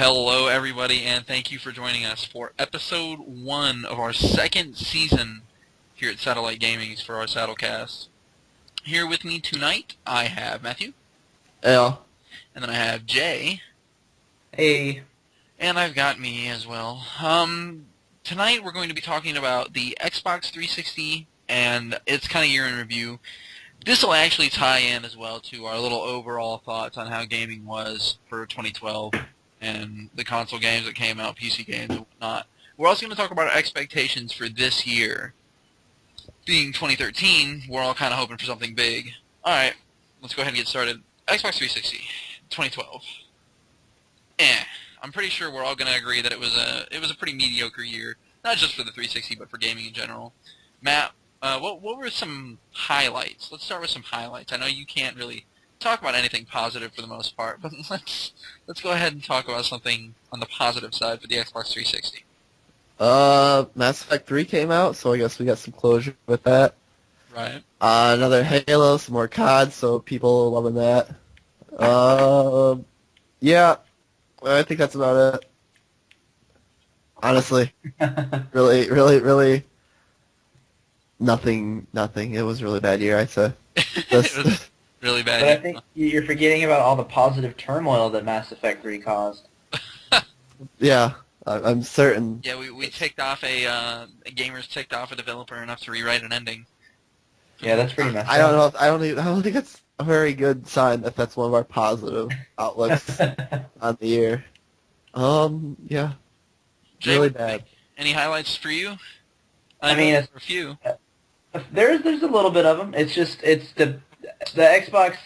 Hello, everybody, and thank you for joining us for episode 1 of our second season here at Satellite Gaming for our Saddlecast. Here with me tonight, I have Matthew. L. And then I have Jay. Hey. And I've got me as well. Tonight we're going to be talking about the Xbox 360 and its kind of year in review. This will actually tie in as well to our little overall thoughts on how gaming was for 2012 and the console games that came out, PC games and whatnot. We're also going to talk about our expectations for this year. Being 2013, we're all kind of hoping for something big. Alright, let's go ahead and get started. Xbox 360, 2012. I'm pretty sure we're all going to agree that it was a pretty mediocre year, not just for the 360, but for gaming in general. Matt, what were some highlights? Let's start with some highlights. I know you can't really talk about anything positive for the most part, but let's go ahead and talk about something on the positive side for the Xbox 360. Mass Effect 3 came out, so I guess we got some closure with that. Right. Another Halo, some more COD, so people loving that. Yeah, I think that's about it. Honestly. really, nothing. It was a really bad year, I'd say. It was really bad. But I think you're forgetting about all the positive turmoil that Mass Effect 3 caused. Yeah, I'm certain. Yeah, we ticked off gamers ticked off a developer enough to rewrite an ending. Yeah, that's pretty messed up. I don't think it's a very good sign if that's one of our positive outlooks on the year. Yeah. Jay, Really bad. Any highlights for you? I mean, a few. There's a little bit of them. It's the Xbox.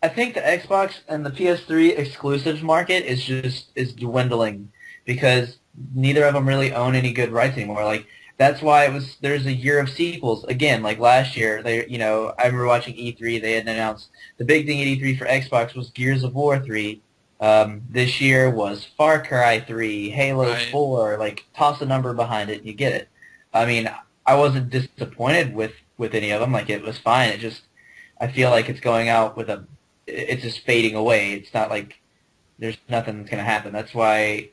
I think the Xbox and the PS3 exclusives market is dwindling because neither of them really own any good rights anymore. Like that's why there's a year of sequels again. Like last year, I remember watching E3. They had announced the big thing at E3 for Xbox was Gears of War 3. This year was Far Cry 3, Halo Right. 4. Like toss a number behind it, and you get it. I mean, I wasn't disappointed with any of them. Like it was fine. I feel like it's going out it's just fading away. It's not like there's nothing that's going to happen. That's why,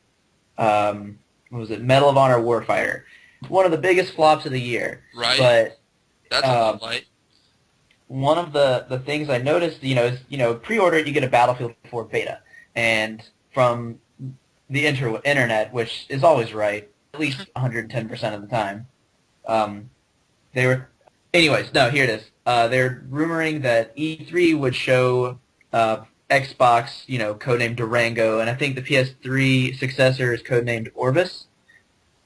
what was it? Medal of Honor Warfighter. One of the biggest flops of the year. Right. But That's a light. one of the things I noticed, is, pre-order it, you get a Battlefield 4 beta. And from the internet, which is always right, at least 110% of the time, they were... Anyways, no, here it is. They're rumoring that E3 would show Xbox, codenamed Durango, and I think the PS3 successor is codenamed Orbis.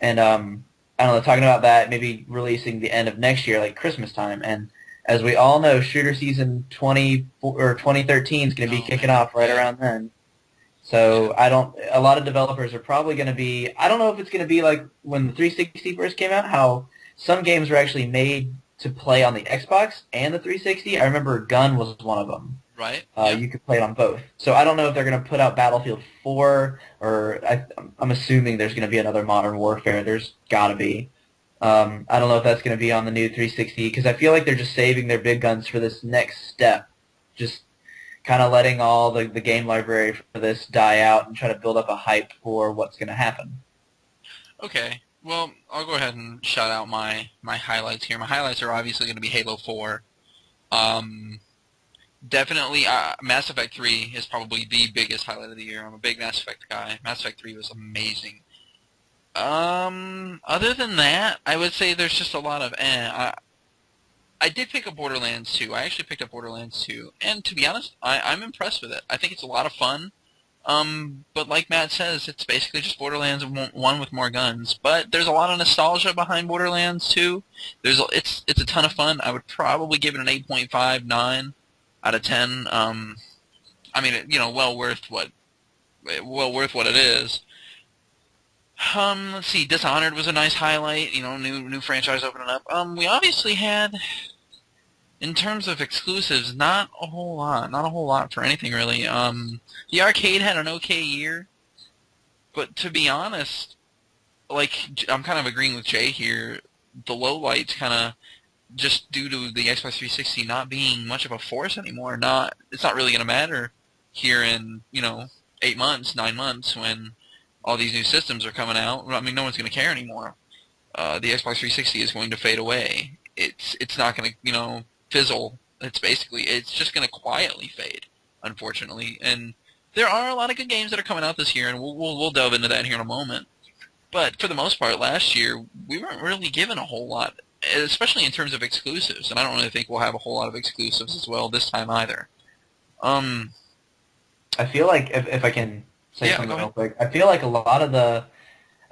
And I don't know, talking about that, maybe releasing the end of next year, like Christmas time. And as we all know, shooter season 2013 is going to be kicking off right around then. So a lot of developers are probably going to be, I don't know if it's going to be like when the 360 first came out, how some games were actually made to play on the Xbox and the 360. I remember Gun was one of them. Right. You could play it on both. So I don't know if they're going to put out Battlefield 4, or I'm assuming there's going to be another Modern Warfare. There's got to be. I don't know if that's going to be on the new 360, because I feel like they're just saving their big guns for this next step. Just kind of letting all the game library for this die out and try to build up a hype for what's going to happen. Okay. Well, I'll go ahead and shout out my highlights here. My highlights are obviously going to be Halo 4. Definitely, Mass Effect 3 is probably the biggest highlight of the year. I'm a big Mass Effect guy. Mass Effect 3 was amazing. Other than that, I would say there's just a lot of I did pick up Borderlands 2. I actually picked up Borderlands 2, and to be honest, I'm impressed with it. I think it's a lot of fun. But like Matt says, it's basically just Borderlands 1 with more guns. But there's a lot of nostalgia behind Borderlands 2. It's a ton of fun. I would probably give it an 8.59 out of 10. I mean, well worth what it is. Let's see. Dishonored was a nice highlight. New franchise opening up. We obviously had, in terms of exclusives, not a whole lot for anything really. The arcade had an okay year, but to be honest, like I'm kind of agreeing with Jay here. The lowlights kind of just due to the Xbox 360 not being much of a force anymore. It's not really going to matter here in 8 months, 9 months when all these new systems are coming out, I mean, no one's going to care anymore. The Xbox 360 is going to fade away. It's not going to fizzle. It's just going to quietly fade, unfortunately. And there are a lot of good games that are coming out this year, and we'll delve into that here in a moment. But for the most part, last year we weren't really given a whole lot, especially in terms of exclusives. And I don't really think we'll have a whole lot of exclusives as well this time either. I feel like if I can say Yeah, something go real ahead. quick, I feel like a lot of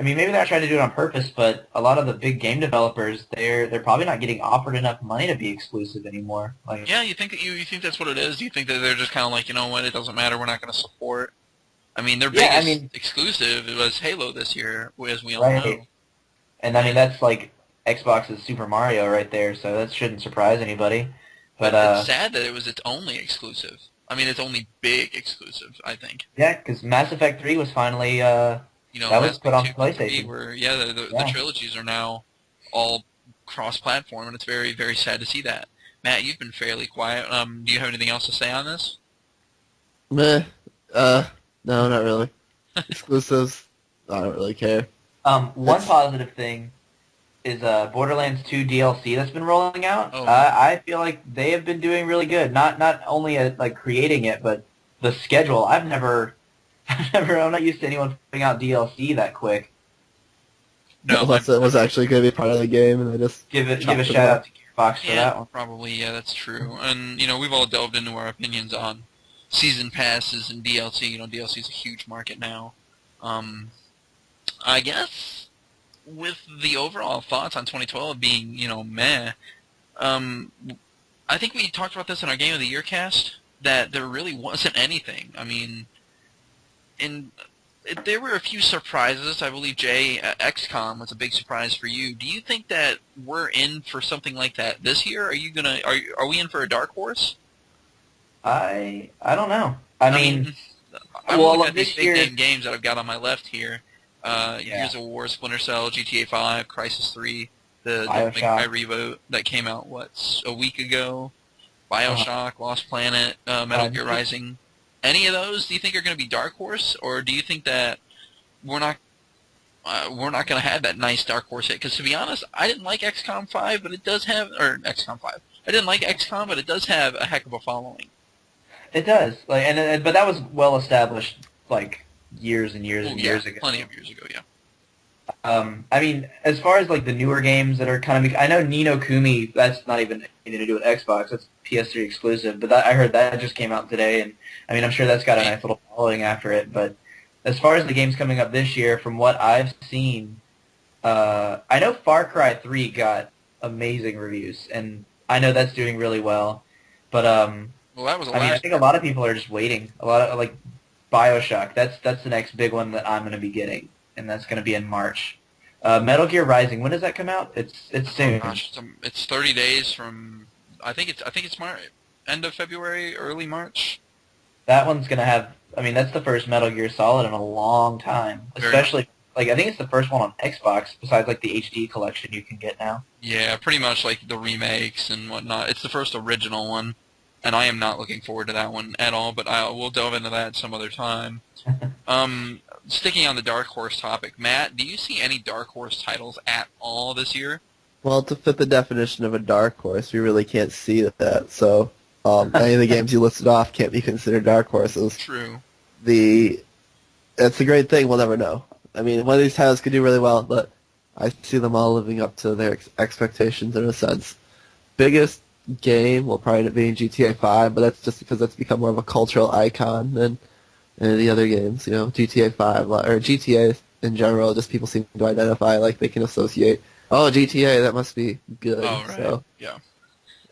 I mean, maybe they're not trying to do it on purpose, but a lot of the big game developers, they're probably not getting offered enough money to be exclusive anymore. Like, Yeah, you think that you think that's what it is? Do you think that they're just kind of like, you know what, it doesn't matter, we're not going to support? I mean, their yeah, I biggest mean, exclusive was Halo this year, as we all know. right. And I mean, that's like Xbox's Super Mario right there, so that shouldn't surprise anybody. But But it's sad that it was its only exclusive. I mean, its only big exclusive, I think. yeah, because Mass Effect 3 was finally that was Mass put Effect on 2 and 3 PlayStation. were, yeah, the Yeah. trilogies are now all cross-platform, and it's very, very sad to see that. Matt, you've been fairly quiet. Do you have anything else to say on this? Meh. No, not really. Exclusives, I don't really care. One It's positive thing is Borderlands 2 DLC that's been rolling out. Oh, I feel like they have been doing really good. Not only at like creating it, but the schedule. I'm not used to anyone putting out DLC that quick. no, unless it was actually going to be part of the game, and they just Give a chopped it shout up. out to Gearbox for yeah, that one. probably, yeah, that's true. And, we've all delved into our opinions on season passes and DLC. DLC is a huge market now. Um, I guess with the overall thoughts on 2012 being, meh, um, I think we talked about this in our Game of the Year cast, that there really wasn't anything. I mean, there were a few surprises. I believe, Jay, XCOM was a big surprise for you. Do you think that we're in for something like that this year? Are we in for a dark horse? I don't know. I I mean, mean, I'm well, looking at these this big year, name games that I've got on my left here. yeah, Gears of War, Splinter Cell, GTA 5, Crisis 3, the Devil May Cry Bioshock. reboot that came out, a week ago? Uh, Bioshock, Lost Planet, Metal Gear Neat. Rising. Any of those do you think are going to be dark horse, or do you think that we're not we're not going to have that nice dark horse hit? Because to be honest, I didn't like XCOM 5, but it does have, or XCOM 5. I didn't like XCOM, but it does have a heck of a following. It does. Like, but that was well established, like years and years Oh and yeah, years ago. plenty of years ago, yeah. I mean, as far as like the newer games that are kind of, I know Ni no Kuni. That's not even anything to do with Xbox. That's PS3 exclusive. But I heard that just came out today, and I mean, I'm sure that's got a nice little following after it. But as far as the games coming up this year, from what I've seen, I know Far Cry 3 got amazing reviews, and I know that's doing really well. But Well, that was the I mean, I last think a lot of people are just waiting. A lot of like Bioshock. That's the next big one that I'm going to be getting, and that's going to be in March. Metal Gear Rising. When does that come out? It's Oh soon. gosh, it's 30 days from. I think it's end of February, early March. That one's going to have. I mean, that's the first Metal Gear Solid in a long time. Very much. Especially like I think it's the first one on Xbox besides like the HD collection you can get now. Yeah, pretty much like the remakes and whatnot. It's the first original one, and I am not looking forward to that one at all. But we'll delve into that some other time. Sticking on the Dark Horse topic, Matt, do you see any Dark Horse titles at all this year? Well, to fit the definition of a dark horse, we really can't see that. So, any of the games you listed off can't be considered dark horses. True. It's a great thing. We'll never know. I mean, one of these titles could do really well, but I see them all living up to their expectations in a sense. Biggest game will probably end up being GTA 5, but that's just because that's become more of a cultural icon than any of the other games. GTA 5 or GTA in general, just people seem to identify like they can associate. Oh, GTA, that must be good. Oh, right. So, Yeah.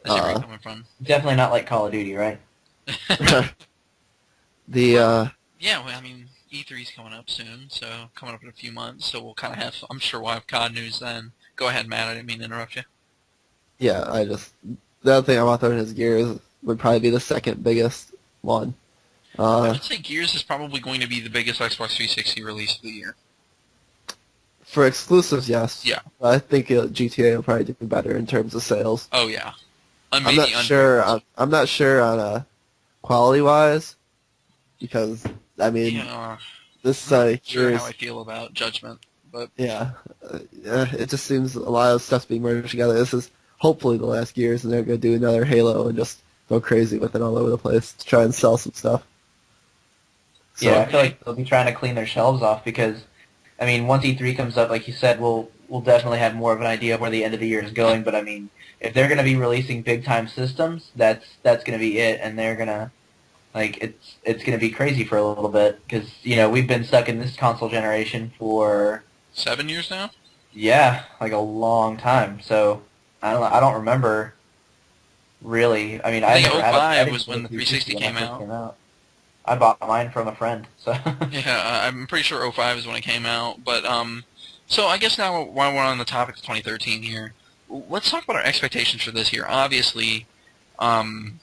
I see where you're coming from. Definitely not like Call of Duty, right? the Yeah, well, I mean, E3's coming up soon, so coming up in a few months, so we'll kind of have, I'm sure we'll have COD news then. Go ahead, Matt, I didn't mean to interrupt you. yeah, the other thing I want to throw in his Gears would probably be the second biggest one. I would say Gears is probably going to be the biggest Xbox 360 release of the year. For exclusives, yes. Yeah. I think GTA will probably do better in terms of sales. Oh, yeah. I'm not sure. I'm not sure on quality wise, because I mean, Yeah. This I'm not sure year's how I feel about Judgment, but yeah, it just seems a lot of stuff's being merged together. This is hopefully the last years, and they're gonna do another Halo and just go crazy with it all over the place to try and sell some stuff. Yeah, So I feel like they'll be trying to clean their shelves off because, I mean, once E3 comes up, like you said, we'll definitely have more of an idea of where the end of the year is going. But I mean, if they're going to be releasing big time systems, that's going to be it, and they're gonna like it's going to be crazy for a little bit because we've been stuck in this console generation for 7 years now. yeah, like a long time. So I don't remember really. I mean, I I think never had I '05 didn't was get a when the 360 360 when that came first out. came out. I bought mine from a friend. So Yeah, I'm pretty sure '05 is when it came out. But so I guess now while we're on the topic of 2013 here, let's talk about our expectations for this year. Obviously, um,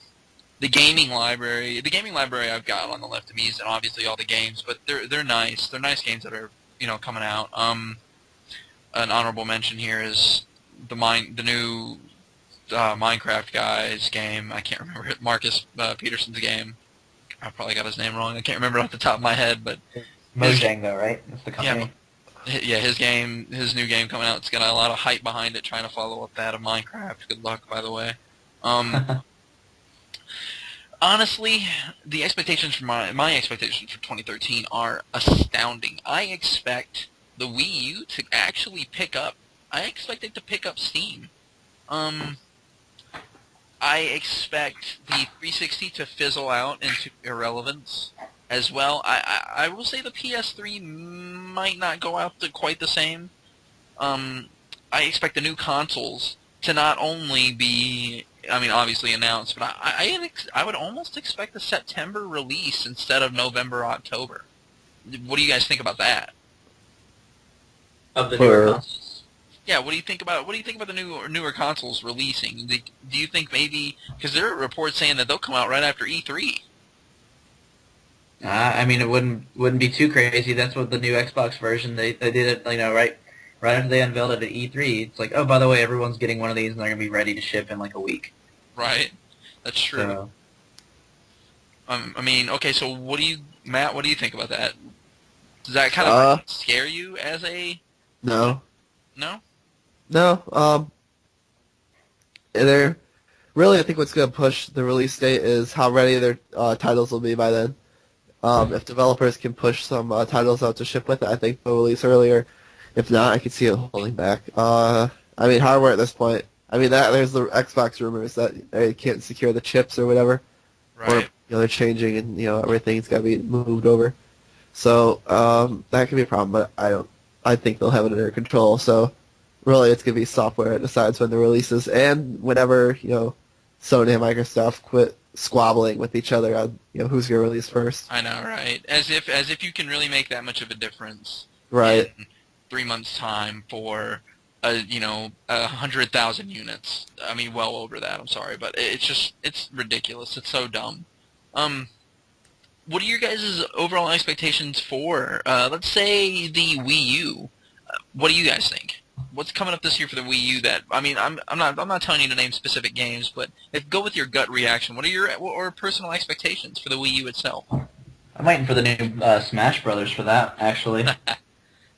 the gaming library I've got on the left of me is obviously all the games, but they're nice. They're nice games that are coming out. An honorable mention here is the new Minecraft guy's game. I can't remember it. Marcus Peterson's game. I probably got his name wrong. I can't remember off the top of my head, but his Mojang though, right? That's the yeah, company. his new game coming out. It's got a lot of hype behind it, trying to follow up that of Minecraft. Good luck, by the way. Um, honestly, the expectations for my expectations for 2013 are astounding. I expect the Wii U to actually pick up. I expect it to pick up steam. Um, I expect the 360 to fizzle out into irrelevance as well. I will say the PS3 might not go out to quite the same. I expect the new consoles to not only be, I mean, obviously announced, but I would almost expect a September release instead of November, October. What do you guys think about that? Of the newer for consoles. Yeah, what do you think about the newer consoles releasing? Do you think maybe because there are reports saying that they'll come out right after E3? I mean, it wouldn't be too crazy. That's what the new Xbox version they did it. Right after they unveiled it at E3. It's like, oh, by the way, everyone's getting one of these, and they're gonna be ready to ship in like a week. Right? That's true. So I mean, okay, so Matt, what do you think about that? Does that kind of uh scare you as a, no no? no they're really I think what's gonna push the release date is how ready their titles will be by then. If developers can push some titles out to ship with it, I think they'll release earlier. If not, I could see it holding back. I mean, hardware at this point. I mean, there's the Xbox rumors that they can't secure the chips or whatever, or Right. they're changing and everything's got to be moved over. So that could be a problem, but I don't. I think they'll have it under control. So really, it's gonna be software that decides when the releases and whenever Sony and Microsoft quit squabbling with each other on who's gonna release first. I know, right? As if you can really make that much of a difference Right. in 3 months' time for 100,000 units. I mean, well over that. I'm sorry, but it's ridiculous. It's so dumb. Um, what are your guys' overall expectations for, let's say, the Wii U? What do you guys think? What's coming up this year for the Wii U? That I mean, I'm not telling you to name specific games, but go with your gut reaction. What are your or personal expectations for the Wii U itself? I'm waiting for the new Smash Brothers for that. Actually,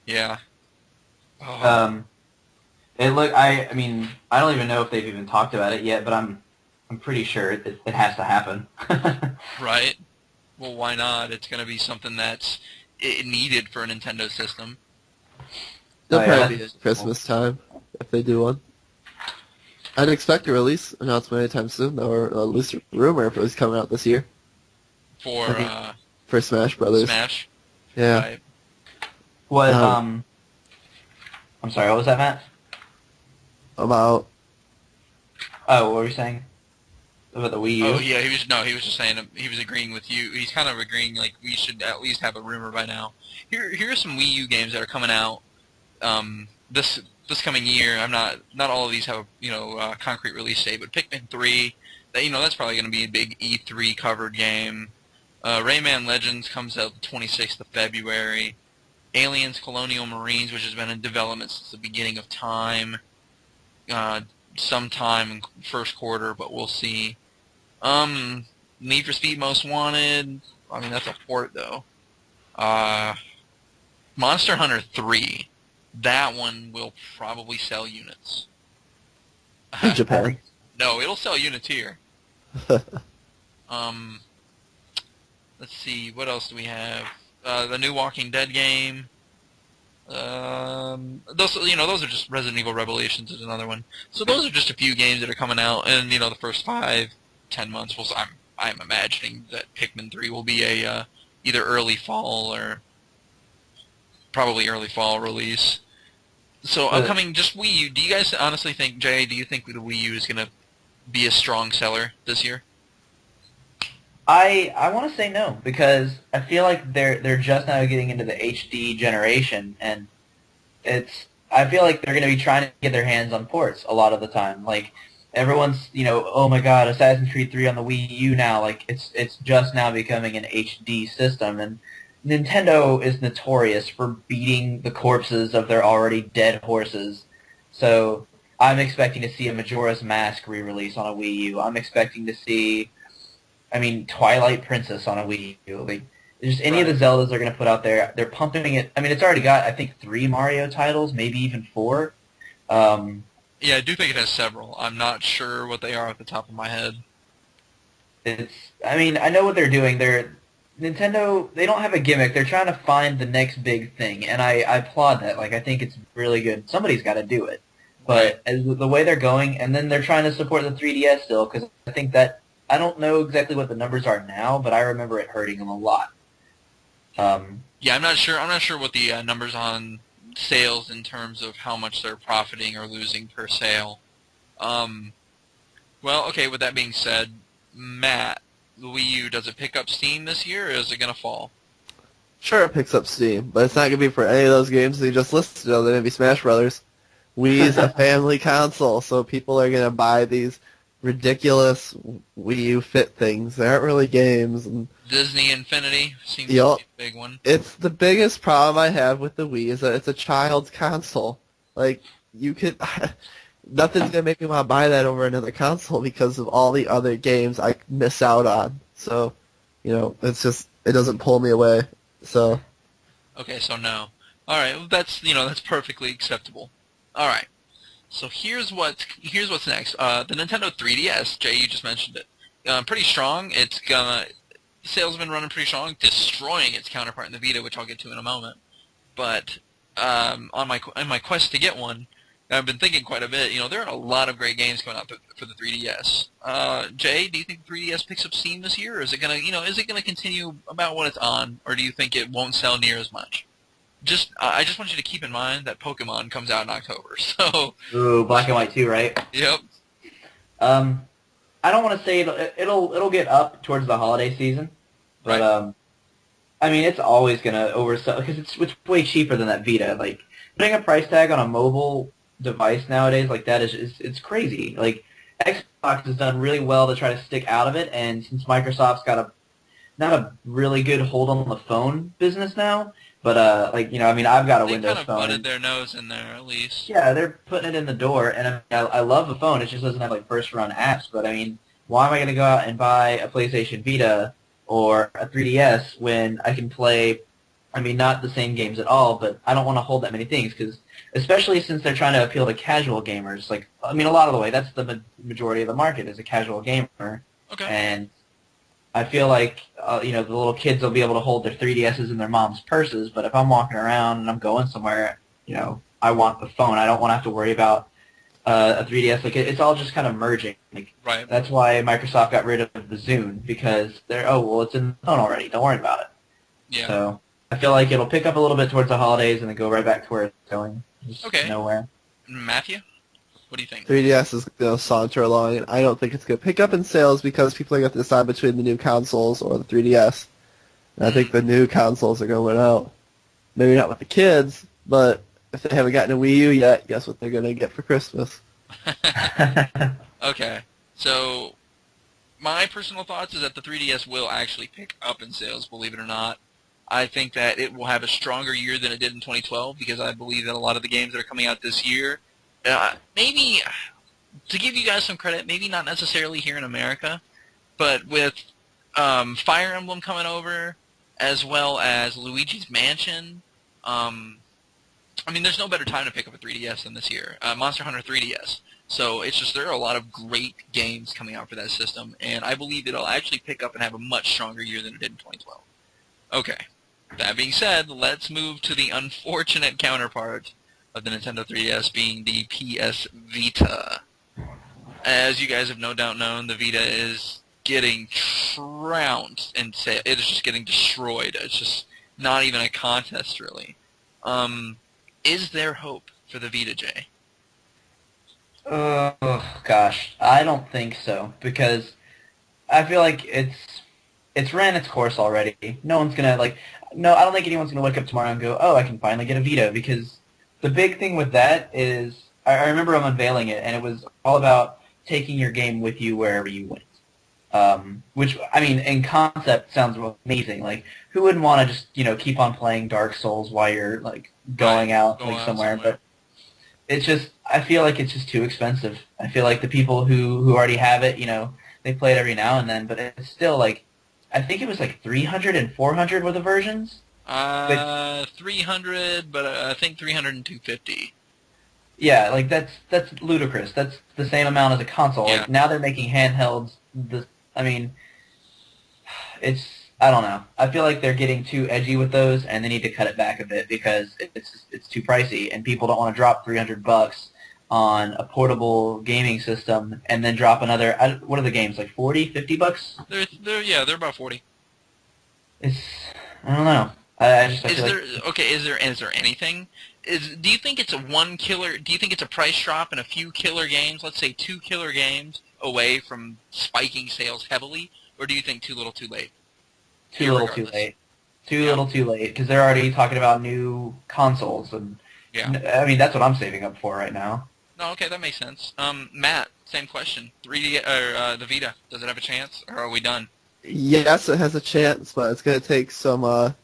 Yeah. Oh, um, it look. I mean, I don't even know if they've even talked about it yet, but I'm pretty sure it has to happen. right. Well, why not? It's going to be something that's needed for a Nintendo system. It'll Oh yeah, probably be that's at Christmas time if they do one. I'd expect a release announcement anytime soon, though, or at least a rumor if it was coming out this year. For I mean, for Smash Brothers. Smash. Yeah. Right. what. Um, I'm sorry. What was that, Matt? about Oh, what were you saying about the Wii U? Oh yeah, he was just saying he was agreeing with you. He's kind of agreeing like we should at least have a rumor by now. Here are some Wii U games that are coming out this coming year. I'm not all of these have a concrete release date, but Pikmin 3, that's probably going to be a big E3 covered game. Rayman Legends comes out the 26th of February. Aliens Colonial Marines, which has been in development since the beginning of time, sometime in first quarter, but we'll see. Need for Speed Most Wanted. I mean, that's a port though. Monster Hunter 3. That one will probably sell units. In I Japan. think No, it'll sell units here. Um, let's see, what else do we have? The new Walking Dead game. Those are just Resident Evil Revelations is another one. So those are just a few games that are coming out in the first 5-10 months. Well, so I'm imagining that Pikmin 3 will be a either early fall or probably early fall release. So the upcoming, just Wii U. Do you guys honestly think, Jay? Do you think the Wii U is going to be a strong seller this year? I want to say no because I feel like they're just now getting into the HD generation, and I feel like they're going to be trying to get their hands on ports a lot of the time. Like everyone's oh my god, Assassin's Creed 3 on the Wii U now. Like it's just now becoming an HD system, and Nintendo is notorious for beating the corpses of their already dead horses. So I'm expecting to see a Majora's Mask re-release on a Wii U. I'm expecting to see Twilight Princess on a Wii U. Like, just any of the Right. Zeldas they're going to put out there, they're pumping it. I mean, it's already got, I think, 3 Mario titles, maybe even 4. Um, Yeah, I do think it has several. I'm not sure what they are off the top of my head. I know what they're doing. Nintendo, they don't have a gimmick. They're trying to find the next big thing, and I applaud that. Like, I think it's really good. Somebody's got to do it. Right. But as the way they're going, and then they're trying to support the 3DS still, because I think that, I don't know exactly what the numbers are now, but I remember it hurting them a lot. Yeah, I'm not sure. I'm not sure what the numbers on sales in terms of how much they're profiting or losing per sale. Um, well, okay. With that being said, Matt, the Wii U, does it pick up steam this year, or is it gonna fall? Sure, it picks up steam, but it's not going to be for any of those games that you just listed other than be Smash Brothers. Wii's a family console, so people are going to buy these ridiculous Wii U Fit things. They aren't really games. And, Disney Infinity seems to yup, be a big one. it's the biggest problem I have with the Wii is that it's a child's console. Like, you could... Nothing's going to make me want to buy that over another console because of all the other games I miss out on. So, it's just... It doesn't pull me away. So... Okay, so no. All right, well, that's perfectly acceptable. All right. So here's what's next. The Nintendo 3DS, Jay, you just mentioned it. Pretty strong. Sales have been running pretty strong, destroying its counterpart in the Vita, which I'll get to in a moment. But on my quest to get one, I've been thinking quite a bit. There are a lot of great games coming out for the 3DS. Jay, do you think the 3DS picks up steam this year, or is it gonna continue about what it's on, or do you think it won't sell near as much? I just want you to keep in mind that Pokemon comes out in October. So, Ooh, Black and White 2, right? yep. Um, I don't want to say it'll get up towards the holiday season, but Right. it's always gonna oversell because it's way cheaper than that Vita. Like putting a price tag on a mobile device nowadays like that is it's crazy. Like Xbox has done really well to try to stick out of it, and since Microsoft's got not a really good hold on the phone business now, but I've got a They kind Windows of phone, butted and their nose in there, at least. yeah, they're putting it in the door, and I love the phone. It just doesn't have like first run apps. But why am I going to go out and buy a PlayStation Vita or a 3DS when I can play? Not the same games at all, but I don't want to hold that many things because, especially since they're trying to appeal to casual gamers. Like, a lot of the way, that's the majority of the market is a casual gamer, Okay. and I feel like the little kids will be able to hold their 3DSs in their mom's purses, but if I'm walking around and I'm going somewhere, I want the phone. I don't want to have to worry about a 3DS. Like it's all just kind of merging. Like Right. that's why Microsoft got rid of the Zune because it's in the phone already. Don't worry about it. Yeah. So I feel like it'll pick up a little bit towards the holidays and then go right back to where it's going. Just Okay. nowhere. Matthew, what do you think? 3DS is going to saunter along, and I don't think it's going to pick up in sales because people are going to decide between the new consoles or the 3DS. And I think the new consoles are going to win out. Maybe not with the kids, but if they haven't gotten a Wii U yet, guess what they're going to get for Christmas? Okay. So, my personal thoughts is that the 3DS will actually pick up in sales, believe it or not. I think that it will have a stronger year than it did in 2012 because I believe that a lot of the games that are coming out this year, maybe, to give you guys some credit, maybe not necessarily here in America, but with Fire Emblem coming over, as well as Luigi's Mansion, I mean, there's no better time to pick up a 3DS than this year. Monster Hunter 3DS. So it's just there are a lot of great games coming out for that system, and I believe it'll actually pick up and have a much stronger year than it did in 2012. Okay. That being said, let's move to the unfortunate counterpart of the Nintendo 3DS being the PS Vita. As you guys have no doubt known, the Vita is getting trounced and it is just getting destroyed. It's just not even a contest, really. Is there hope for the Vita, Jay? Oh gosh, I don't think so because I feel like it's ran its course already. No one's gonna no, I don't think anyone's gonna wake up tomorrow and go, oh, I can finally get a Vita because the big thing with that is I remember them unveiling it and it was all about taking your game with you wherever you went. Which I mean, in concept, sounds amazing. Like, who wouldn't want to just keep on playing Dark Souls while you're like going out somewhere? But it's just I feel like it's just too expensive. I feel like the people who already have it, they play it every now and then, but it's still like I think it was like 300 and 400 were the versions. 300, but I think 300 and 250. Yeah, like that's ludicrous. That's the same amount as a console. Yeah. Like now they're making handhelds. I mean, I don't know. I feel like they're getting too edgy with those, and they need to cut it back a bit because it's too pricey, and people don't want to drop $300 on a portable gaming system and then drop another. What are the games like? $40, $50? They're about 40. I don't know. I feel Is there anything? Do you think it's do you think it's a price drop and a few killer games? Let's say 2 killer games away from spiking sales heavily, or do you think too little, too late? Too little, too late. Too little, too late, because they're already talking about new consoles, and I mean that's what I'm saving up for right now. No, okay, that makes sense. Matt, same question. 3D or the Vita, does it have a chance, or are we done? Yes, it has a chance, but it's going to take some a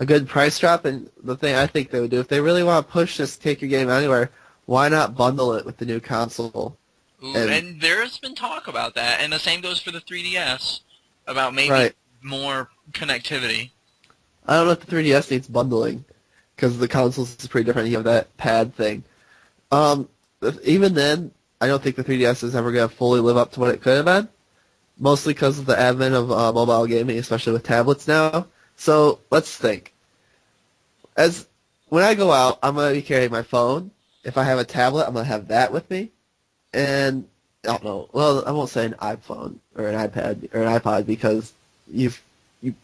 good price drop. And the thing I think they would do, if they really want to push this, take your game anywhere, why not bundle it with the new console? Ooh, and there's been talk about that, and the same goes for the 3DS, about maybe more connectivity. I don't know if the 3DS needs bundling, because the consoles is pretty different. You have that pad thing. Even then, I don't think the 3DS is ever going to fully live up to what it could have been, mostly because of the advent of mobile gaming, especially with tablets now. So let's think. When I go out, I'm going to be carrying my phone. If I have a tablet, I'm going to have that with me. And I don't know. Well, I won't say an iPhone or an iPad or an iPod because you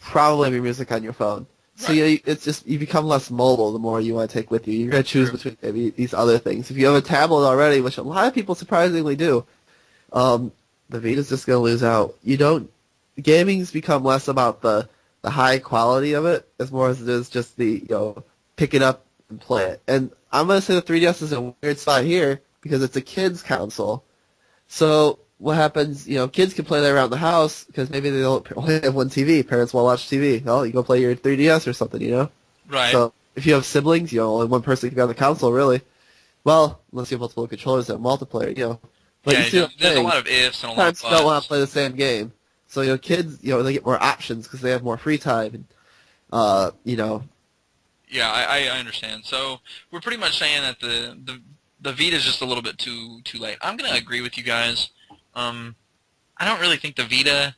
probably have your music on your phone. So it's just you become less mobile the more you want to take with you. You're going to choose between maybe these other things. If you have a tablet already, which a lot of people surprisingly do, the Vita's just going to lose out. Gaming's become less about the high quality of it as more as it is just the pick it up and play it. And I'm going to say the 3DS is a weird spot here because it's a kid's console. So what happens, kids can play that around the house because maybe they only have one TV. Parents want to watch TV. Well, you go play your 3DS or something, Right. So if you have siblings, only one person can be on the console, really. Well, unless you have multiple controllers that multiplayer, But there's a lot of ifs and a lot of buts. Parents don't want to play the same game. So, kids, they get more options because they have more free time. And, Yeah, I understand. So we're pretty much saying that the Vita is just a little bit too late. I'm going to agree with you guys. I don't really think the Vita.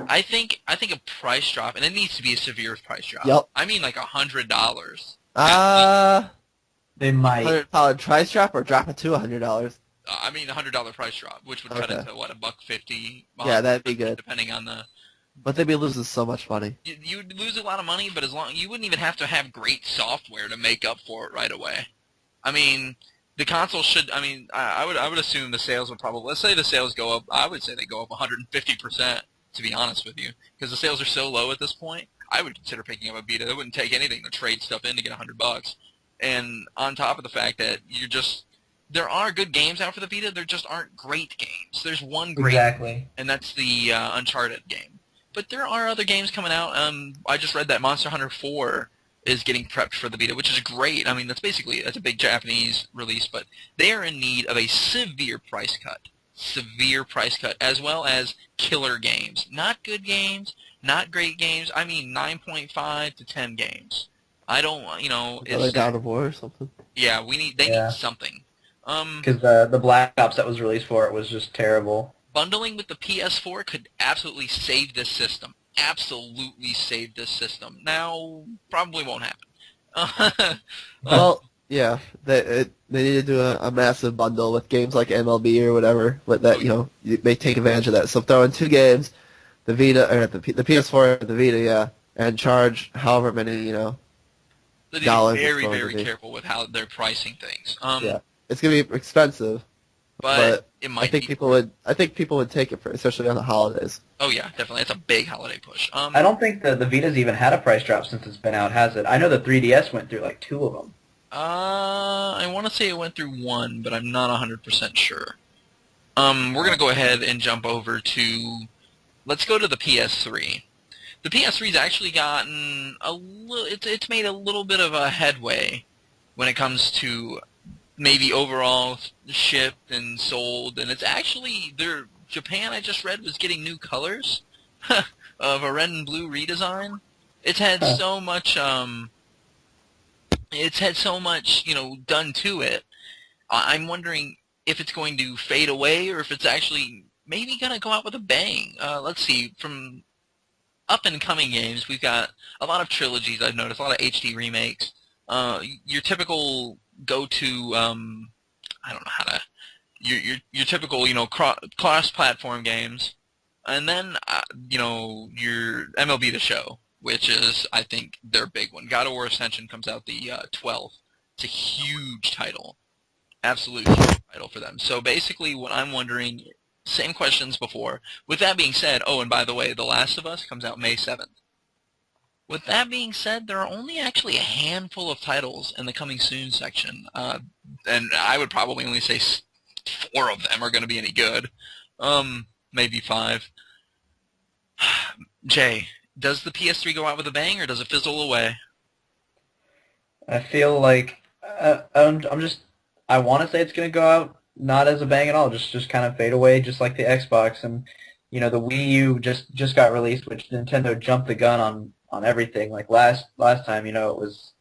I think a price drop, and it needs to be a severe price drop. Yep. I mean, like $100. They might $100 price drop or drop it to $100. I mean, $100 price drop, which would cut into what, $1.50. Yeah, that'd be good. Depending on the. But they'd be losing so much money. You would lose a lot of money, but you wouldn't even have to have great software to make up for it right away. I mean, the console should. I mean, I would assume the sales would probably. Let's say the sales go up. I would say they go up 150%. To be honest with you, because the sales are so low at this point, I would consider picking up a Vita. It wouldn't take anything to trade stuff in to get $100. And on top of the fact that there are good games out for the Vita, there just aren't great games. There's one great, and that's the Uncharted game. But there are other games coming out. I just read that Monster Hunter 4 is getting prepped for the Vita, which is great. I mean, that's a big Japanese release, but they are in need of a severe price cut. As well as killer games. Not good games, not great games. I mean 9.5 to 10 games. I don't, Another it's God of War or something. yeah, they need Yeah, something. because the Black Ops that was released for it was just terrible. Bundling with the PS4 could absolutely save this system. Absolutely save this system. Now, probably won't happen. Well, yeah, they need to do a massive bundle with games like MLB or whatever, with Oh that yeah. they take advantage of that. So throw in two games, the Vita or the PS4 and the Vita, yeah, and charge however many They need to be dollars it's very, going to very be. careful with how they're pricing things. Yeah, it's going to be expensive, But but it I might think be for it. people would take it for, especially on the holidays. Oh yeah, definitely. It's a big holiday push. I don't think the Vita's even had a price drop since it's been out, has it? I know the 3DS went through like two of them. I want to say it went through one, but I'm not 100% sure. We're gonna go ahead and jump over to. Let's go to the PS3. The PS3's actually gotten a little. It's made a little bit of a headway when it comes to maybe overall shipped and sold, and it's actually Japan. I just read was getting new colors of a red and blue redesign. It's had Huh. so much. It's had so much, done to it. I'm wondering if it's going to fade away or if it's actually maybe going to go out with a bang. Let's see. From up and coming games, we've got a lot of trilogies. I've noticed a lot of HD remakes. Your typical go-to. I don't know how to. Your typical cross-platform games, and then your MLB The Show, which is I think their big one. God of War Ascension comes out the 12th. It's a huge title. Absolute huge title for them. So basically what I'm wondering, same questions before. With that being said, oh, and by the way, The Last of Us comes out May 7th. With that being said, there are only actually a handful of titles in the coming soon section, and I would probably only say four of them are going to be any good. Maybe five. Jay, does the PS3 go out with a bang or does it fizzle away? I feel like I'm just. I want to say it's going to go out not as a bang at all, just kind of fade away, just like the Xbox and the Wii U just got released, which Nintendo jumped the gun on everything. Like last time, it was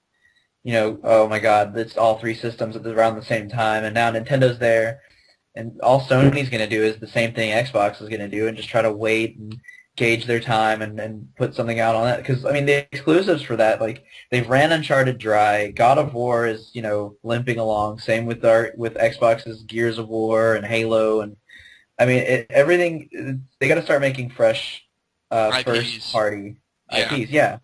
oh my God, it's all three systems at around the same time, and now Nintendo's there, and all Sony's going to do is the same thing Xbox is going to do, and just try to wait and gauge their time and put something out on that. Because I mean, the exclusives for that, like they've ran Uncharted dry. God of War is limping along. Same with with Xbox's Gears of War and Halo, and I mean everything. They got to start making fresh first IPs. party Yeah. IPs. Yeah,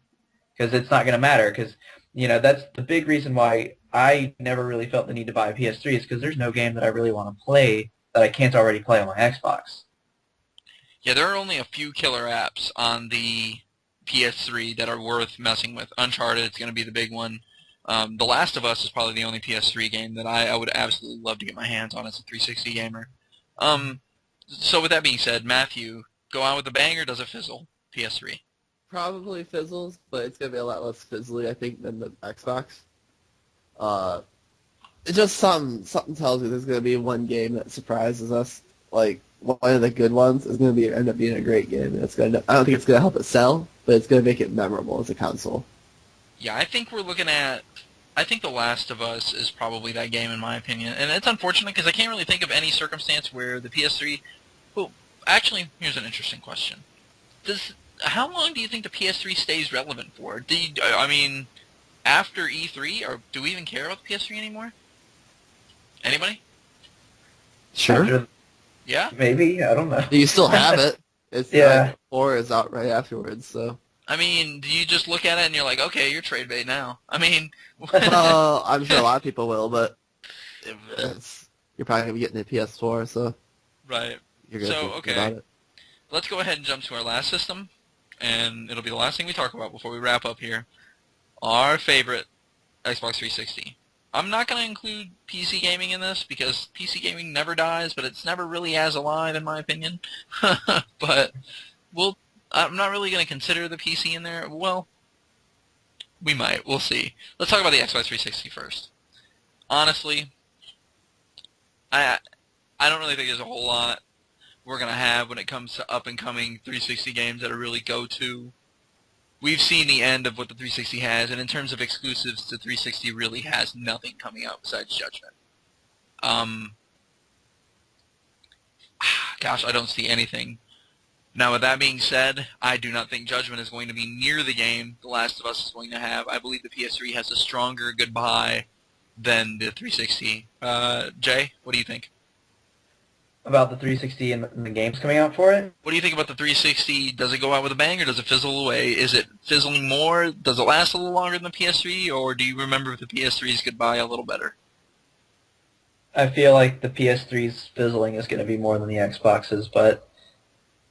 because it's not going to matter. Because that's the big reason why I never really felt the need to buy a PS3 is because there's no game that I really want to play that I can't already play on my Xbox. Yeah, there are only a few killer apps on the PS3 that are worth messing with. Uncharted is going to be the big one. The Last of Us is probably the only PS3 game that I would absolutely love to get my hands on as a 360 gamer. So with that being said, Matthew, go out with a bang or does it fizzle? PS3. Probably fizzles, but it's going to be a lot less fizzly, I think, than the Xbox. Uh, It's just something tells me there's going to be one game that surprises us. Like one of the good ones is going to end up being a great game. And I don't think it's going to help it sell, but it's going to make it memorable as a console. Yeah, I think we're looking at. I think The Last of Us is probably that game in my opinion, and it's unfortunate because I can't really think of any circumstance where the PS3. Well, actually, here's an interesting question. How long do you think the PS3 stays relevant for? I mean, after E3, or do we even care about the PS3 anymore? Anybody? Sure. After Yeah? maybe I don't know. You still have it. It's Yeah. 4 is out right afterwards, so. I mean, do you just look at it and you're like, okay, you're trade bait now? I mean, Well, I'm sure a lot of people will, but you're probably going to be getting a PS4, so right. you're going to So, think about okay, it. let's go ahead and jump to our last system, and it'll be the last thing we talk about before we wrap up here. Our favorite Xbox 360. I'm not going to include PC gaming in this because PC gaming never dies, but it's never really as alive in my opinion. But I'm not really going to consider the PC in there. Well, we might. We'll see. Let's talk about the Xbox 360 first. Honestly, I I don't really think there's a whole lot we're going to have when it comes to up and coming 360 games that are really go to we've seen the end of what the 360 has, and in terms of exclusives, the 360 really has nothing coming out besides Judgment. Gosh, I don't see anything. Now, with that being said, I do not think Judgment is going to be near the game The Last of Us is going to have. I believe the PS3 has a stronger goodbye than the 360. Jay, what do you think? About the 360 and the games coming out for it? What do you think about the 360? Does it go out with a bang, or does it fizzle away? Is it fizzling more? Does it last a little longer than the PS3, or do you remember the PS3's goodbye a little better? I feel like the PS3's fizzling is going to be more than the Xbox's, but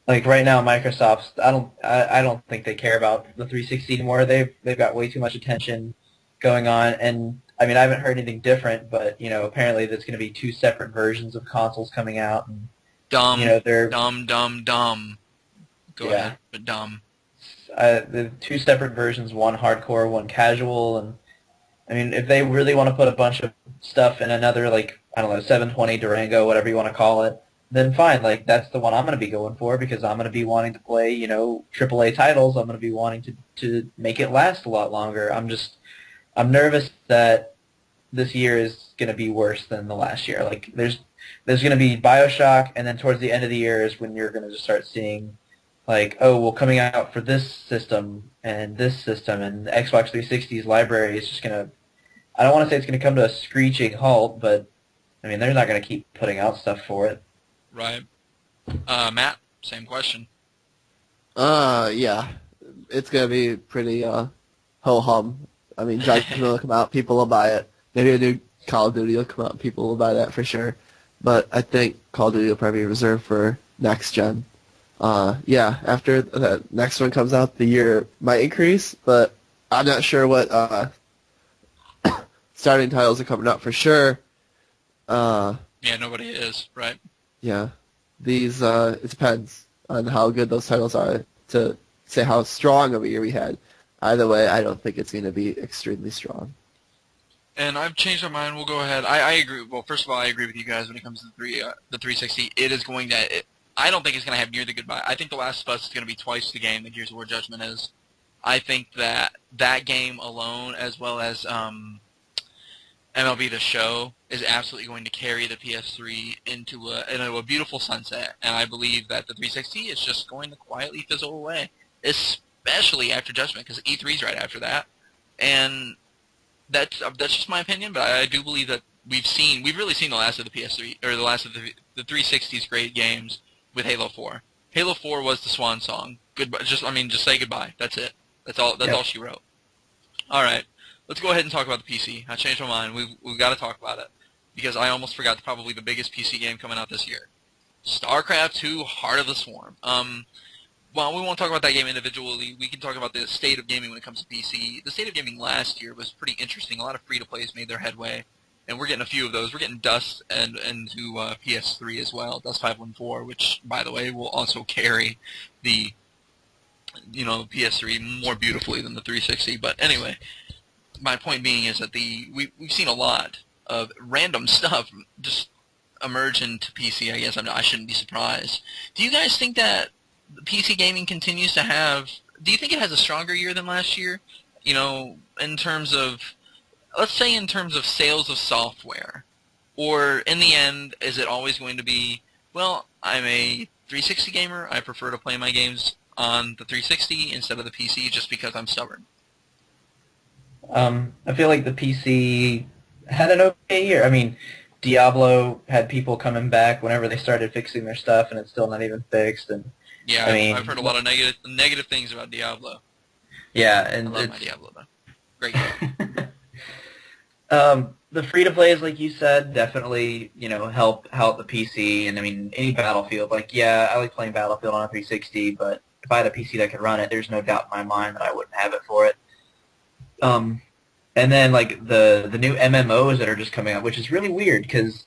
like right now, Microsoft's I don't think they care about the 360 anymore. They've got way too much attention going on, and I mean I haven't heard anything different, but apparently there's going to be two separate versions of consoles coming out, and they're dumb. Go ahead, but dumb. The two separate versions, one hardcore, one casual, and I mean if they really want to put a bunch of stuff in another, like I don't know, 720 Durango, whatever you want to call it, then fine. Like that's the one I'm going to be going for because I'm going to be wanting to play, AAA titles. I'm going to be wanting to make it last a lot longer. I'm nervous that this year is going to be worse than the last year. Like there's going to be Bioshock, and then towards the end of the year is when you're going to just start seeing, like, oh, well, coming out for this system, and the Xbox 360's library is just going to. I don't want to say it's going to come to a screeching halt, but I mean they're not going to keep putting out stuff for it. Right. Matt, same question. Yeah. It's gonna be pretty, ho-hum. I mean, Judgment will come out, people will buy it. Maybe a new Call of Duty will come out, people will buy that for sure. But I think Call of Duty will probably be reserved for next gen. Yeah, after the next one comes out, the year might increase, but I'm not sure what, starting titles are coming out for sure. Yeah, nobody is, right? Yeah. These, it depends on how good those titles are to say how strong of a year we had. Either way, I don't think it's going to be extremely strong. And I've changed my mind. We'll go ahead. I agree. Well, first of all, I agree with you guys when it comes to the 360. It is going to. I don't think it's going to have near the goodbye. I think The Last of Us is going to be twice the game that Gears of War Judgment is. I think that game alone, as well as MLB The Show, is absolutely going to carry the PS3 into a beautiful sunset, and I believe that the 360 is just going to quietly fizzle away, especially after Judgment, because E3's right after that, and that's just my opinion, but I do believe that we've really seen the last of the PS3, or the last of the 360's great games with Halo 4. Halo 4 was the swan song. Goodbye. Just say goodbye. That's it. That's all she wrote. All right. Let's go ahead and talk about the PC. I changed my mind. We've got to talk about it because I almost forgot probably the biggest PC game coming out this year. StarCraft 2: Heart of the Swarm. Well, we won't talk about that game individually. We can talk about the state of gaming when it comes to PC. The state of gaming last year was pretty interesting. A lot of free-to-plays made their headway, and we're getting a few of those. We're getting Dust into PS3 as well, Dust 514, which, by the way, will also carry the PS3 more beautifully than the 360. But anyway, my point being is that we've seen a lot of random stuff just emerge into PC. I guess I shouldn't be surprised. Do you guys think that PC gaming continues to have? Do you think it has a stronger year than last year? In terms of, let's say, in terms of sales of software, or in the end, is it always going to be, well, I'm a 360 gamer. I prefer to play my games on the 360 instead of the PC just because I'm stubborn. I feel like the PC had an okay year. I mean, Diablo had people coming back whenever they started fixing their stuff, and it's still not even fixed. And yeah, I've heard a lot of negative things about Diablo. Yeah, and I love my Diablo though. Great game. The free-to-plays, like you said, definitely help the PC. And I mean, any Battlefield, I like playing Battlefield on a 360, but if I had a PC that could run it, there's no doubt in my mind that I wouldn't have it for it. And then the new MMOs that are just coming out, which is really weird because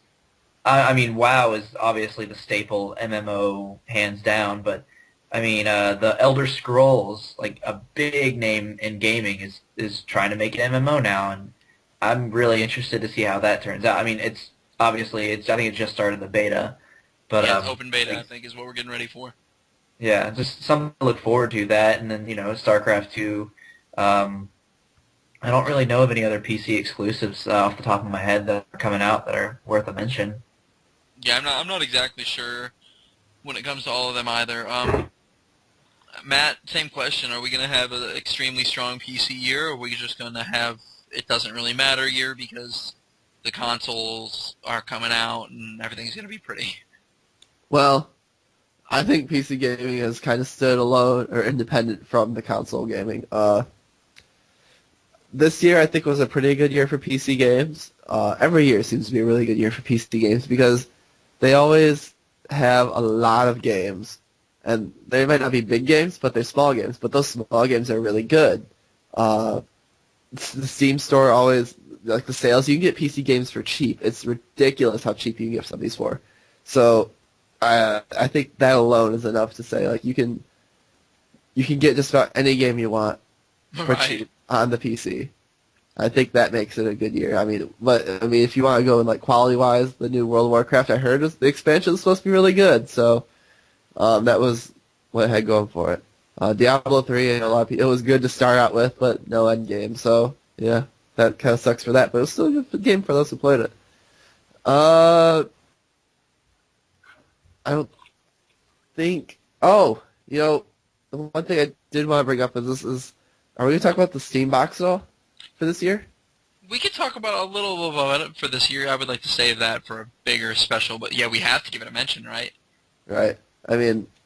I mean WoW is obviously the staple MMO hands down, but I mean the Elder Scrolls, like a big name in gaming, is trying to make an MMO now, and I'm really interested to see how that turns out. I mean I think it just started the beta, but yeah, it's open beta I think is what we're getting ready for. Yeah, just something to look forward to. That, and then StarCraft 2. Um, I don't really know of any other PC exclusives off the top of my head that are coming out that are worth a mention. Yeah, I'm not exactly sure when it comes to all of them either. Matt, same question. Are we going to have an extremely strong PC year, or are we just going to have it doesn't really matter year because the consoles are coming out and everything's going to be pretty? Well, I think PC gaming has kind of stood alone or independent from the console gaming. This year I think was a pretty good year for PC games. Every year seems to be a really good year for PC games because they always have a lot of games, and they might not be big games, but they're small games. But those small games are really good. Uh, the Steam store always like the sales. You can get PC games for cheap. It's ridiculous how cheap you can get some of these for. So I think that alone is enough to say like you can get just about any game you want for Right. cheap on the PC. I think that makes it a good year. But if you want to go in like quality wise, the new World of Warcraft I heard the expansion is supposed to be really good. So that was what I had going for it. Diablo 3, a lot of people, it was good to start out with, but no end game. So yeah, that kind of sucks for that. But it was still a good game for those who played it. Uh, I don't think. Oh, the one thing I did want to bring up is are we gonna talk about the Steam box at all for this year? We could talk about a little about it for this year. I would like to save that for a bigger special, but yeah, we have to give it a mention, right? Right.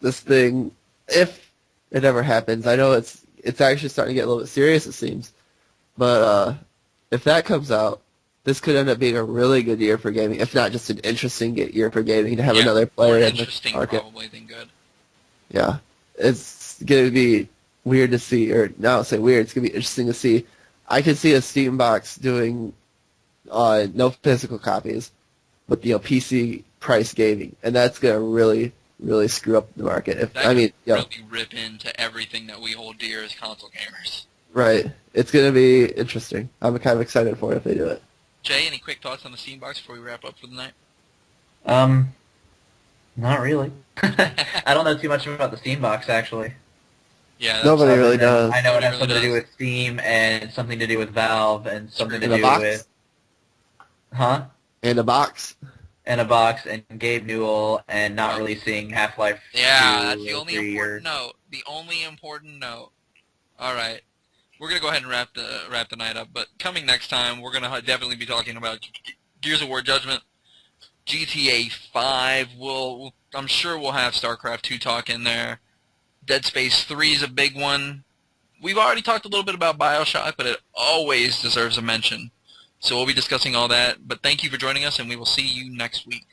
This thing, if it ever happens, I know it's actually starting to get a little bit serious, it seems. But if that comes out, this could end up being a really good year for gaming, if not just an interesting year for gaming to have Yeah, another more player in the interesting market. probably than good. Yeah, it's gonna be weird to see, or no, say weird. It's gonna be interesting to see. I could see a Steam box doing no physical copies, but PC price gaming, and that's gonna really, really screw up the market. That could really rip into everything that we hold dear as console gamers. Right, it's gonna be interesting. I'm kind of excited for it if they do it. Jay, any quick thoughts on the Steam box before we wrap up for the night? Um, Not really. I don't know too much about the Steam box actually. Yeah, that's Nobody Other really than does. I know it Nobody has really something to do does. with Steam and something to do with Valve and something to In a do box, with huh? in a box. And a box and Gabe Newell and not releasing Half-Life Yeah, 2 that's the or only 3 important years. note. The only important note. All right, we're gonna go ahead and wrap the night up. But coming next time, we're gonna definitely be talking about Gears of War Judgment, GTA 5. I'm sure we'll have StarCraft 2 talk in there. Dead Space 3 is a big one. We've already talked a little bit about Bioshock, but it always deserves a mention. So we'll be discussing all that. But thank you for joining us, and we will see you next week.